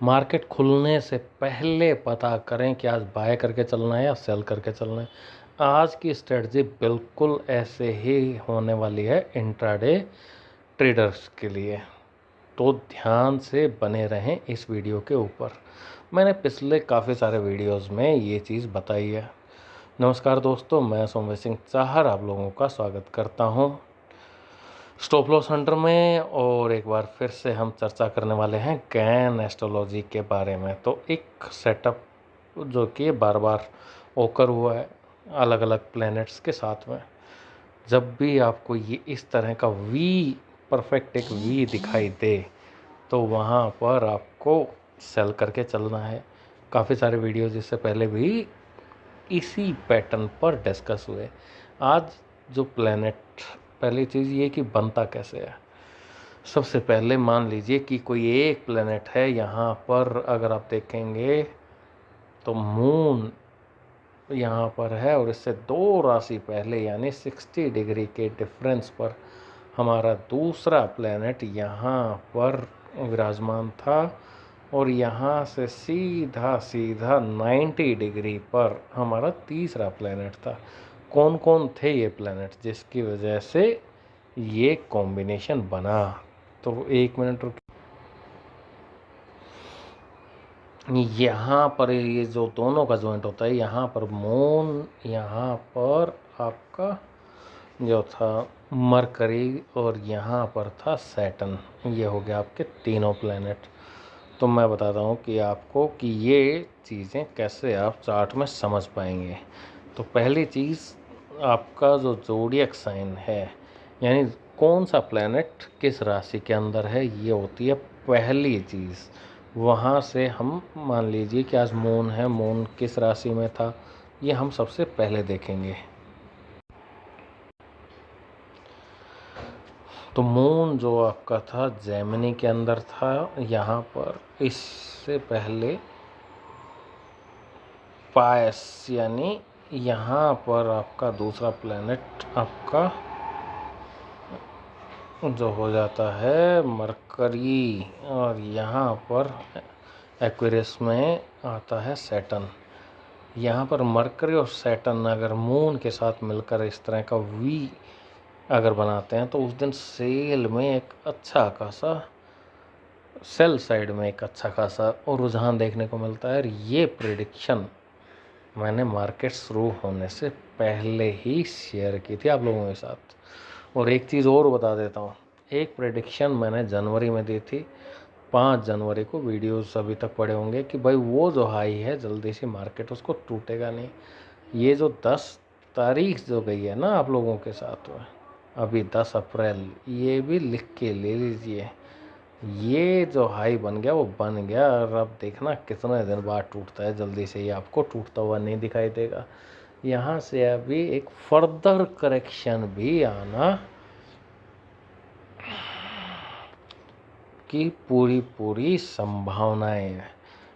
Market खुलने से पहले पता करें कि आज बाय करके चलना है या सेल करके चलना है। आज की स्ट्रेटजी बिल्कुल ऐसे ही होने वाली है इंट्राडे ट्रेडर्स के लिए, तो ध्यान से बने रहें इस वीडियो के ऊपर। मैंने पिछले काफ़ी सारे वीडियोस में ये चीज़ बताई है। नमस्कार दोस्तों, मैं सौम्य सिंह चाहर आप लोगों का स्वागत करता हूँ स्टॉप लॉस हंटर में। और एक बार फिर से हम चर्चा करने वाले हैं गैन एस्ट्रोलॉजी के बारे में। तो एक सेटअप जो कि बार बार ओकर हुआ है अलग अलग प्लैनेट्स के साथ में। जब भी आपको ये इस तरह का वी, परफेक्ट एक वी दिखाई दे, तो वहाँ पर आपको सेल करके चलना है। काफ़ी सारे वीडियोज़ इससे पहले भी इसी पैटर्न पर डिस्कस हुए। आज जो प्लैनेट, पहली चीज़ ये कि बनता कैसे है। सबसे पहले मान लीजिए कि कोई एक प्लैनेट है यहाँ पर, अगर आप देखेंगे तो मून यहाँ पर है और इससे 2 राशि पहले यानी 60 डिग्री के डिफरेंस पर हमारा दूसरा प्लैनेट यहाँ पर विराजमान था। और यहाँ से सीधा सीधा 90 डिग्री पर हमारा तीसरा प्लैनेट था। कौन कौन थे ये प्लैनेट जिसकी वजह से ये कॉम्बिनेशन बना? तो 1 मिनट रुक। यहाँ पर ये जो दोनों का जॉइंट होता है, यहाँ पर मून, यहाँ पर आपका जो था मरकरी और यहाँ पर था सैटर्न। ये हो गया आपके तीनों प्लैनेट। तो मैं बताता हूँ कि आपको कि ये चीज़ें कैसे आप चार्ट में समझ पाएंगे। तो पहली चीज़, आपका जो ज़ोडिएक साइन है, यानी कौन सा प्लैनेट किस राशि के अंदर है, ये होती है पहली चीज़। वहाँ से हम मान लीजिए कि आज मून है, मून किस राशि में था, ये हम सबसे पहले देखेंगे। तो मून जो आपका था जेमिनी के अंदर था यहाँ पर। इससे पहले पायस, यानी यहाँ पर आपका दूसरा प्लैनेट आपका जो हो जाता है मरकरी, और यहाँ पर एक्वेरियस में आता है सैटर्न। यहाँ पर मरकरी और सैटर्न अगर मून के साथ मिलकर इस तरह का वी अगर बनाते हैं, तो उस दिन सेल में एक अच्छा खासा, सेल साइड में एक अच्छा खासा और रुझान देखने को मिलता है। और ये प्रेडिक्शन मैंने मार्केट शुरू होने से पहले ही शेयर की थी आप लोगों के साथ। और एक चीज़ और बता देता हूँ, एक प्रेडिक्शन मैंने जनवरी में दी थी, 5 जनवरी को। वीडियोस अभी तक पड़े होंगे कि भाई वो जो हाई है जल्दी से मार्केट उसको टूटेगा नहीं। ये जो 10 तारीख जो गई है ना आप लोगों के साथ में, अभी 10 अप्रैल, ये भी लिख के ले लीजिए। ये जो हाई बन गया वो बन गया, और अब देखना कितने दिन बाद टूटता है। जल्दी से ये आपको टूटता हुआ नहीं दिखाई देगा। यहाँ से अभी एक फर्दर करेक्शन भी आना की पूरी संभावनाएं हैं।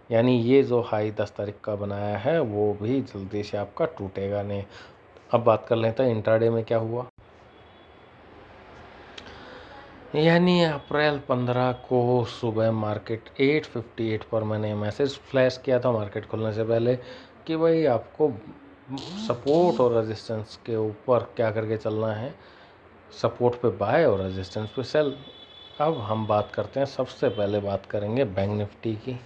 यानी ये जो हाई 10 तारीख का बनाया है वो भी जल्दी से आपका टूटेगा नहीं। अब बात कर लेते हैं इंट्राडे में क्या हुआ। यानी अप्रैल 15 को सुबह मार्केट 858 पर मैंने मैसेज फ्लैश किया था मार्केट खुलने से पहले कि भाई आपको सपोर्ट और रेजिस्टेंस के ऊपर क्या करके चलना है, सपोर्ट पे बाय और रेजिस्टेंस पे सेल। अब हम बात करते हैं, सबसे पहले बात करेंगे बैंक निफ्टी की।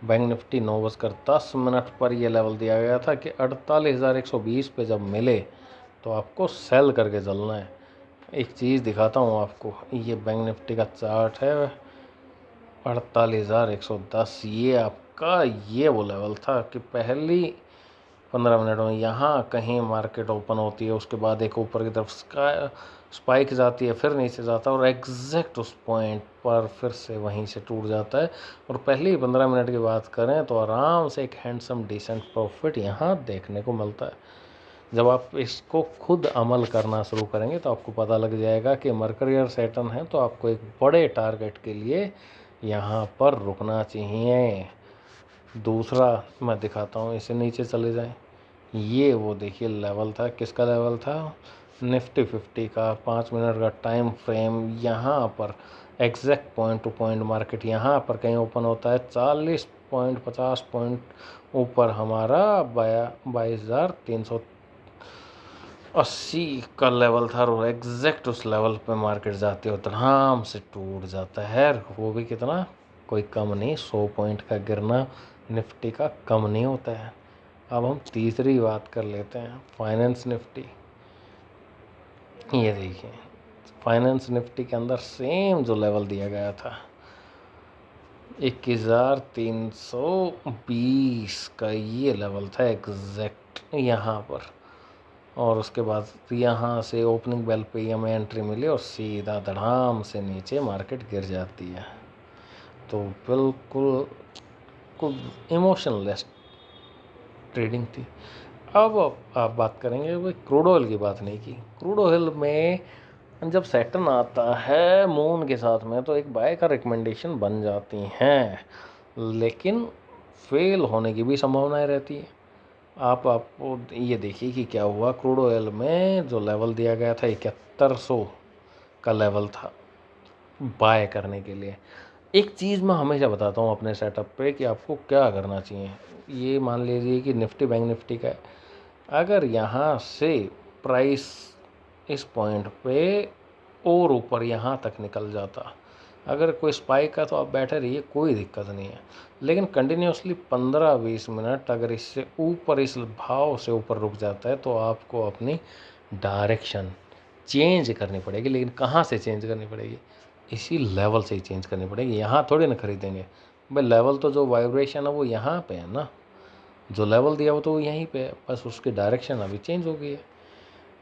बैंक निफ्टी 9:10 पर ये लेवल दिया गया था कि 48,120 पे जब मिले तो आपको सेल करके चलना है। एक चीज़ दिखाता हूँ आपको, ये बैंक निफ्टी का चार्ट है 48,110। ये आपका ये वो लेवल था कि पहली 15 मिनट में यहाँ कहीं मार्केट ओपन होती है, उसके बाद एक ऊपर की तरफ स्पाइक जाती है, फिर नीचे जाता है और एग्जैक्ट उस पॉइंट पर फिर से वहीं से टूट जाता है। और पहली 15 मिनट की बात करें तो आराम से एक हैंडसम डिसेंट प्रॉफिट यहाँ देखने को मिलता है। जब आप इसको खुद अमल करना शुरू करेंगे तो आपको पता लग जाएगा कि मरकरी और सैटर्न है, तो आपको एक बड़े टारगेट के लिए यहाँ पर रुकना चाहिए। दूसरा मैं दिखाता हूँ, इसे नीचे चले जाएं। ये वो देखिए लेवल था, किसका लेवल था? निफ्टी 50 का 5 मिनट का टाइम फ्रेम। यहाँ पर exact point two point market यहाँ पर कहीं ओपन होता है 40 पॉइंट 50 पॉइंट ऊपर हमारा 22,380 का लेवल था और एग्जैक्ट उस लेवल पे मार्केट जाते हो धड़ाम से टूट जाता है। वो भी कितना, कोई कम नहीं, 100 पॉइंट का गिरना निफ्टी का कम नहीं होता है। अब हम तीसरी बात कर लेते हैं, फाइनेंस निफ्टी। ये देखिए फाइनेंस निफ्टी के अंदर सेम जो लेवल दिया गया था 21,320 का, ये लेवल था एग्जैक्ट यहाँ पर। और उसके बाद यहाँ से ओपनिंग बेल पे हमें एंट्री मिली और सीधा धड़ाम से नीचे मार्केट गिर जाती है। तो बिल्कुल इमोशनलेस ट्रेडिंग थी। अब आप बात करेंगे, वो क्रूड ऑयल की बात नहीं की। क्रूड ऑयल में जब सैटर्न आता है मून के साथ में तो एक बाय का रिकमेंडेशन बन जाती हैं, लेकिन फेल होने की भी संभावनाएं रहती है। आपको ये देखिए कि क्या हुआ। क्रूड ऑयल में जो लेवल दिया गया था 7100 का लेवल था बाय करने के लिए। एक चीज़ मैं हमेशा बताता हूँ अपने सेटअप पे कि आपको क्या करना चाहिए। ये मान लीजिए कि निफ्टी बैंक निफ्टी का है, अगर यहाँ से प्राइस इस पॉइंट पे और ऊपर यहाँ तक निकल जाता, अगर कोई स्पाइक है तो आप बैठे रहिए, कोई दिक्कत नहीं है। लेकिन कंटिन्यूसली 15-20 मिनट अगर इससे ऊपर, इस भाव से ऊपर रुक जाता है तो आपको अपनी डायरेक्शन चेंज करनी पड़ेगी। लेकिन कहाँ से चेंज करनी पड़ेगी? इसी लेवल से ही चेंज करनी पड़ेगी। यहाँ थोड़ी ना खरीदेंगे भाई, लेवल तो जो वाइब्रेशन है वो यहाँ पे है ना, जो लेवल दिया वो तो यहीं पे है, बस उसकी डायरेक्शन अभी चेंज हो गई है।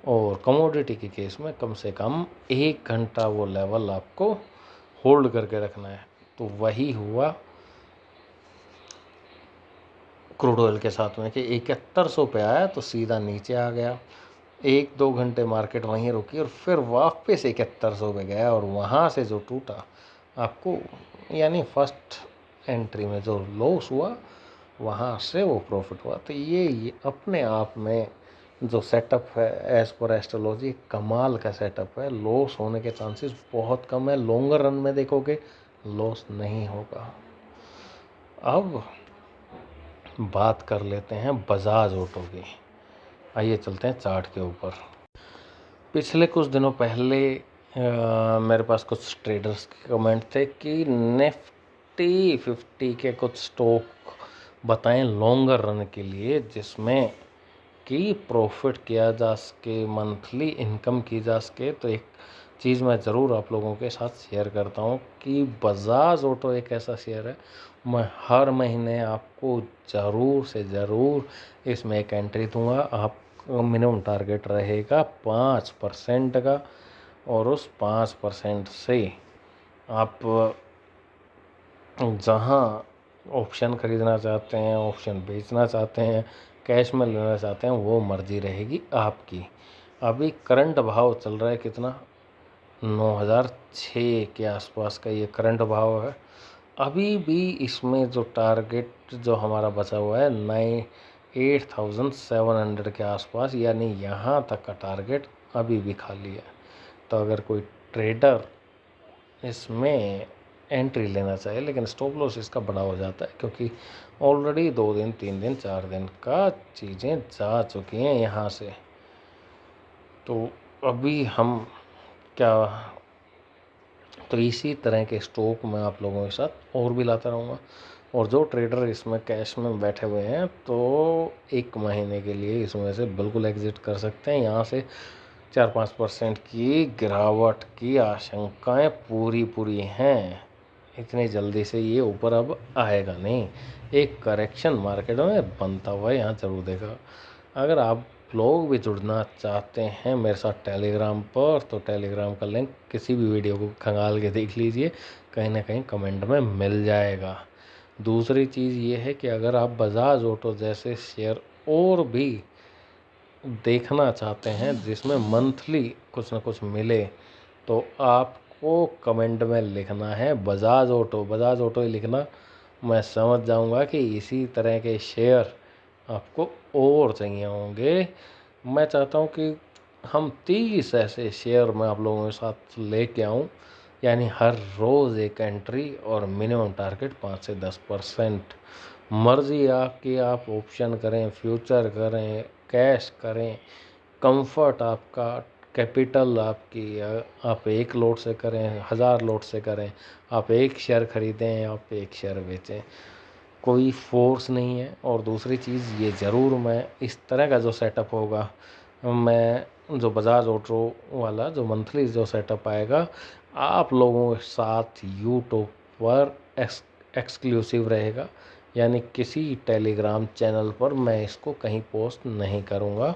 और कमोडिटी के केस में कम से कम 1 घंटा वो लेवल आपको होल्ड करके रखना है। तो वही हुआ क्रूड ऑयल के साथ में कि 7100 पे आया तो सीधा नीचे आ गया, 1-2 घंटे मार्केट वहीं रुकी और फिर वापस 7100 पे गया और वहाँ से जो टूटा आपको, यानी फर्स्ट एंट्री में जो लॉस हुआ वहाँ से वो प्रॉफिट हुआ। तो ये अपने आप में जो सेटअप है एज़ पर एस्ट्रोलॉजी कमाल का सेटअप है। लॉस होने के चांसेस बहुत कम है, लॉन्गर रन में देखोगे लॉस नहीं होगा। अब बात कर लेते हैं बजाज ऑटो की। आइए चलते हैं चार्ट के ऊपर। पिछले कुछ दिनों पहले मेरे पास कुछ ट्रेडर्स के कमेंट थे कि निफ्टी 50 के कुछ स्टॉक बताएं लॉन्गर रन के लिए, जिसमें कि प्रॉफिट किया जा सके, मंथली इनकम की जा सके। तो एक चीज़ मैं ज़रूर आप लोगों के साथ शेयर करता हूँ कि बजाज ऑटो एक ऐसा शेयर है, मैं हर महीने आपको ज़रूर से ज़रूर इसमें एक एंट्री दूंगा। आप मिनिमम टारगेट रहेगा 5% का, और उस 5% से आप जहाँ ऑप्शन ख़रीदना चाहते हैं, ऑप्शन बेचना चाहते हैं, कैश में लेना चाहते हैं, वो मर्जी रहेगी आपकी। अभी करंट भाव चल रहा है कितना, 9006 के आसपास का ये करंट भाव है। अभी भी इसमें जो टारगेट जो हमारा बचा हुआ है 8700 के आसपास, यानी यहाँ तक का टारगेट अभी भी खाली है। तो अगर कोई ट्रेडर इसमें एंट्री लेना चाहिए, लेकिन स्टॉप लॉस इसका बड़ा हो जाता है क्योंकि ऑलरेडी 2 दिन 3 दिन 4 दिन का चीज़ें जा चुकी हैं यहाँ से। तो अभी हम क्या, तो इसी तरह के स्टॉक मैं आप लोगों के साथ और भी लाता रहूँगा। और जो ट्रेडर इसमें कैश में बैठे हुए हैं तो 1 महीने के लिए इसमें से बिल्कुल एग्ज़िट कर सकते हैं। यहाँ से 4-5% की गिरावट की आशंकाएं पूरी हैं। इतनी जल्दी से ये ऊपर अब आएगा नहीं, एक करेक्शन मार्केट में बनता हुआ यहाँ जरूर देगा। अगर आप लोग भी जुड़ना चाहते हैं मेरे साथ टेलीग्राम पर, तो टेलीग्राम का लिंक किसी भी वीडियो को खंगाल के देख लीजिए, कहीं ना कहीं कमेंट में मिल जाएगा। दूसरी चीज़ ये है कि अगर आप बजाज ऑटो जैसे शेयर और भी देखना चाहते हैं जिसमें मंथली कुछ ना कुछ मिले, तो आपको कमेंट में लिखना है बजाज ऑटो ही लिखना। मैं समझ जाऊंगा कि इसी तरह के शेयर आपको और चाहिए होंगे। मैं चाहता हूं कि हम 30 ऐसे शेयर मैं आप लोगों के साथ लेके आऊं यानी हर रोज़ एक एंट्री और मिनिमम टारगेट 5 से 10%। मर्ज़ी आपकी, आप ऑप्शन करें, फ्यूचर करें, कैश करें, कंफर्ट आपका, कैपिटल आपकी, आप 1 लॉट से करें, 1000 लॉट से करें, आप 1 शेयर खरीदें, आप 1 शेयर बेचें, कोई फोर्स नहीं है। और दूसरी चीज़ ये ज़रूर, मैं इस तरह का जो सेटअप होगा, मैं जो बजाज ऑटो वाला जो मंथली जो सेटअप आएगा, आप लोगों के साथ यूट्यूब पर एक्सक्लूसिव रहेगा। यानी किसी टेलीग्राम चैनल पर मैं इसको कहीं पोस्ट नहीं करूँगा।